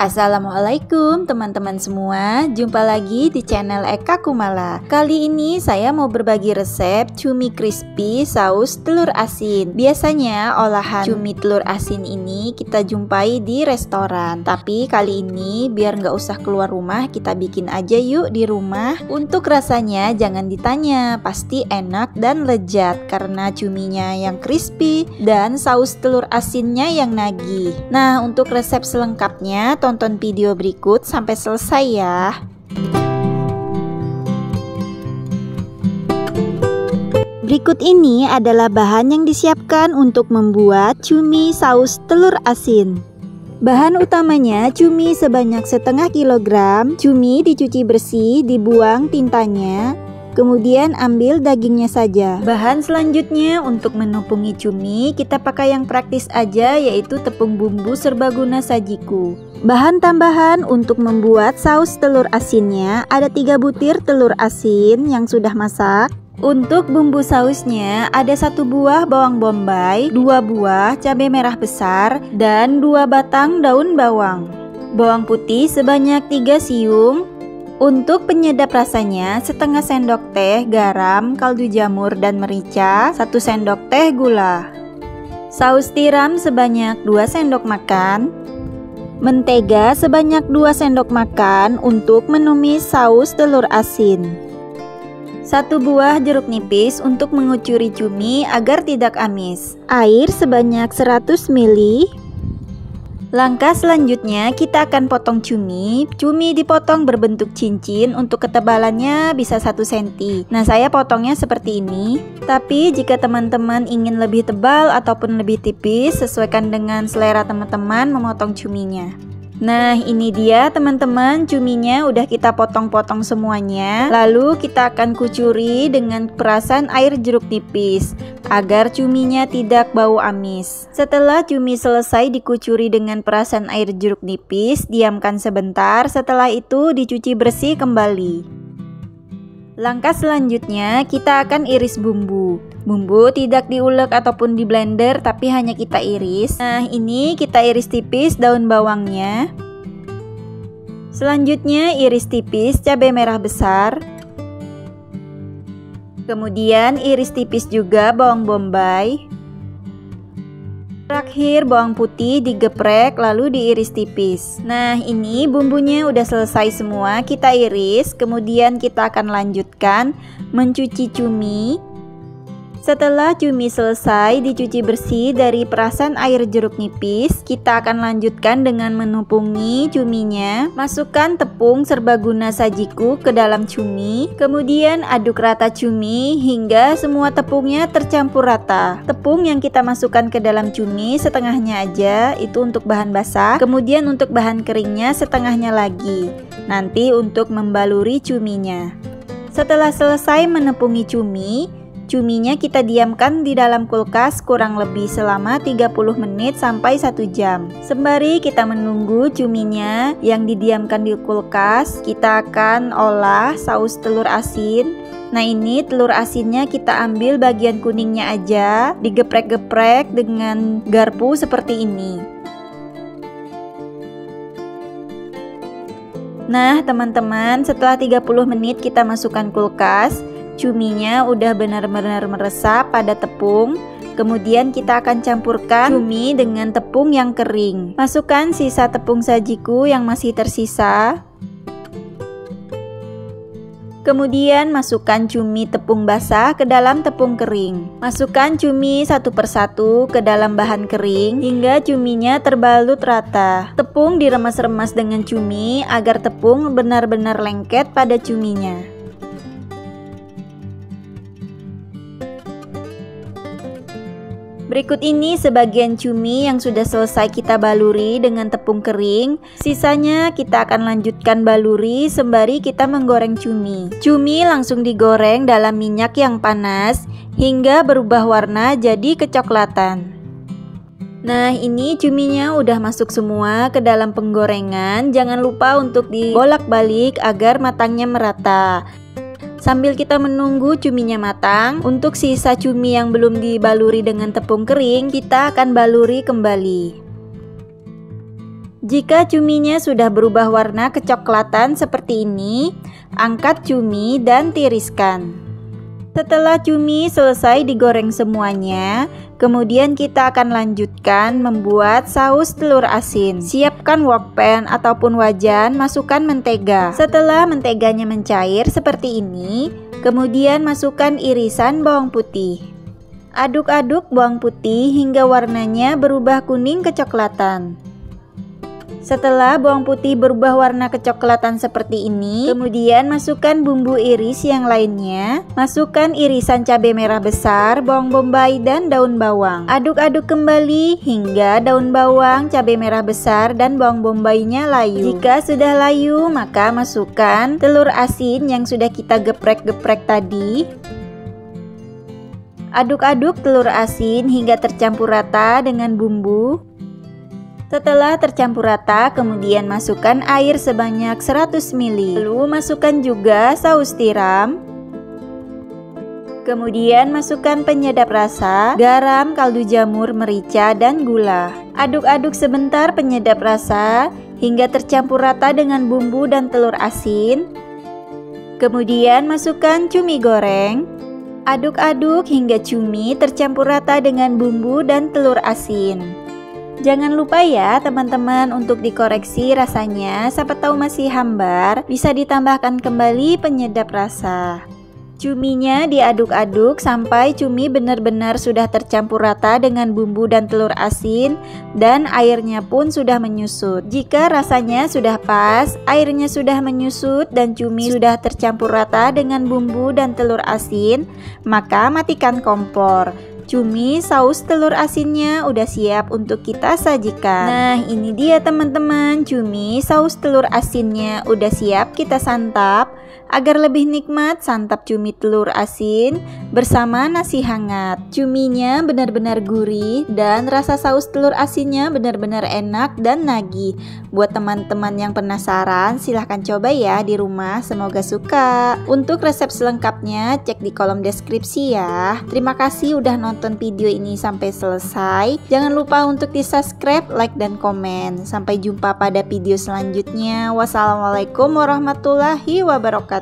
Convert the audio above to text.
Assalamualaikum teman-teman semua, jumpa lagi di channel Eka Kumala. Kali ini saya mau berbagi resep cumi crispy saus telur asin. Biasanya olahan cumi telur asin ini kita jumpai di restoran, tapi kali ini biar nggak usah keluar rumah, kita bikin aja yuk di rumah. Untuk rasanya jangan ditanya, pasti enak dan lezat karena cuminya yang crispy dan saus telur asinnya yang nagih. Nah, untuk resep selengkapnya tonton video berikut sampai selesai ya. Berikut ini adalah bahan yang disiapkan untuk membuat cumi saus telur asin. Bahan utamanya cumi sebanyak setengah kilogram. Cumi dicuci bersih, dibuang tintanya. Kemudian ambil dagingnya saja. Bahan selanjutnya untuk menumpungi cumi kita pakai yang praktis aja, yaitu tepung bumbu serbaguna Sajiku. Bahan tambahan untuk membuat saus telur asinnya ada 3 butir telur asin yang sudah masak. Untuk bumbu sausnya ada 1 buah bawang bombay, 2 buah cabai merah besar, dan 2 batang daun bawang. Bawang putih sebanyak 3 siung. Untuk penyedap rasanya setengah sendok teh garam, kaldu jamur dan merica, 1 sendok teh gula. Saus tiram sebanyak 2 sendok makan. Mentega sebanyak 2 sendok makan untuk menumis saus telur asin. 1 buah jeruk nipis untuk mengucuri cumi agar tidak amis. Air sebanyak 100 ml. Langkah selanjutnya kita akan potong cumi. Cumi dipotong berbentuk cincin, untuk ketebalannya bisa 1 cm. Nah, saya potongnya seperti ini. Tapi jika teman-teman ingin lebih tebal ataupun lebih tipis, sesuaikan dengan selera teman-teman memotong cuminya. Nah, ini dia teman-teman, cuminya udah kita potong-potong semuanya. Lalu kita akan kucuri dengan perasan air jeruk nipis agar cuminya tidak bau amis. Setelah cumi selesai dikucuri dengan perasan air jeruk nipis, diamkan sebentar. Setelah itu dicuci bersih kembali. Langkah selanjutnya kita akan iris bumbu. Bumbu tidak diulek ataupun di blender, tapi hanya kita iris. Nah, ini kita iris tipis daun bawangnya. Selanjutnya iris tipis cabai merah besar. Kemudian iris tipis juga bawang bombay. Terakhir bawang putih digeprek lalu diiris tipis. Nah, ini bumbunya udah selesai semua, kita iris. Kemudian kita akan lanjutkan mencuci cumi. Setelah cumi selesai dicuci bersih dari perasan air jeruk nipis, kita akan lanjutkan dengan menumpungi cuminya. Masukkan tepung serbaguna Sajiku ke dalam cumi. Kemudian aduk rata cumi hingga semua tepungnya tercampur rata. Tepung yang kita masukkan ke dalam cumi setengahnya aja, itu untuk bahan basah. Kemudian untuk bahan keringnya setengahnya lagi. Nanti untuk membaluri cuminya. Setelah selesai menepunggi cuminya kita diamkan di dalam kulkas kurang lebih selama 30 menit sampai 1 jam. Sembari kita menunggu cuminya yang didiamkan di kulkas, kita akan olah saus telur asin. Nah, ini telur asinnya kita ambil bagian kuningnya aja, digeprek-geprek dengan garpu seperti ini. Nah, teman-teman, setelah 30 menit kita masukkan kulkas. Cuminya udah benar-benar meresap pada tepung. Kemudian kita akan campurkan cumi dengan tepung yang kering. Masukkan sisa tepung Sajiku yang masih tersisa. Kemudian masukkan cumi tepung basah ke dalam tepung kering. Masukkan cumi satu persatu ke dalam bahan kering hingga cuminya terbalut rata. Tepung diremas-remas dengan cumi agar tepung benar-benar lengket pada cuminya. Berikut ini sebagian cumi yang sudah selesai kita baluri dengan tepung kering. Sisanya kita akan lanjutkan baluri sembari kita menggoreng cumi. Cumi langsung digoreng dalam minyak yang panas hingga berubah warna jadi kecoklatan. Nah, ini cuminya udah masuk semua ke dalam penggorengan. Jangan lupa untuk dibolak-balik agar matangnya merata. Sambil kita menunggu cuminya matang, untuk sisa cumi yang belum dibaluri dengan tepung kering, kita akan baluri kembali. Jika cuminya sudah berubah warna kecoklatan seperti ini, angkat cumi dan tiriskan. Setelah cumi selesai digoreng semuanya, kemudian kita akan lanjutkan membuat saus telur asin. Siapkan wok pan ataupun wajan, masukkan mentega. Setelah menteganya mencair seperti ini, kemudian masukkan irisan bawang putih. Aduk-aduk bawang putih hingga warnanya berubah kuning kecoklatan. Setelah bawang putih berubah warna kecoklatan seperti ini, kemudian masukkan bumbu iris yang lainnya. Masukkan irisan cabai merah besar, bawang bombay, dan daun bawang. Aduk-aduk kembali hingga daun bawang, cabai merah besar, dan bawang bombaynya layu. Jika sudah layu, maka masukkan telur asin yang sudah kita geprek-geprek tadi. Aduk-aduk telur asin hingga tercampur rata dengan bumbu. Setelah tercampur rata, kemudian masukkan air sebanyak 100 ml. Lalu masukkan juga saus tiram. Kemudian masukkan penyedap rasa, garam, kaldu jamur, merica, dan gula. Aduk-aduk sebentar penyedap rasa hingga tercampur rata dengan bumbu dan telur asin. Kemudian masukkan cumi goreng. Aduk-aduk hingga cumi tercampur rata dengan bumbu dan telur asin. Jangan lupa ya teman-teman untuk dikoreksi rasanya, siapa tahu masih hambar, bisa ditambahkan kembali penyedap rasa. Cuminya diaduk-aduk sampai cumi benar-benar sudah tercampur rata dengan bumbu dan telur asin dan airnya pun sudah menyusut. Jika rasanya sudah pas, airnya sudah menyusut dan cumi sudah tercampur rata dengan bumbu dan telur asin, maka matikan kompor. Cumi saus telur asinnya udah siap untuk kita sajikan. Nah, ini dia teman-teman, cumi saus telur asinnya udah siap kita santap. Agar lebih nikmat, santap cumi telur asin bersama nasi hangat. Cuminya benar-benar gurih dan rasa saus telur asinnya benar-benar enak dan nagih. Buat teman-teman yang penasaran, silahkan coba ya di rumah, semoga suka. Untuk resep selengkapnya cek di kolom deskripsi ya. Terima kasih udah nonton video ini sampai selesai. Jangan lupa untuk di subscribe, like, dan komen. Sampai jumpa pada video selanjutnya. Wassalamualaikum warahmatullahi wabarakatuh.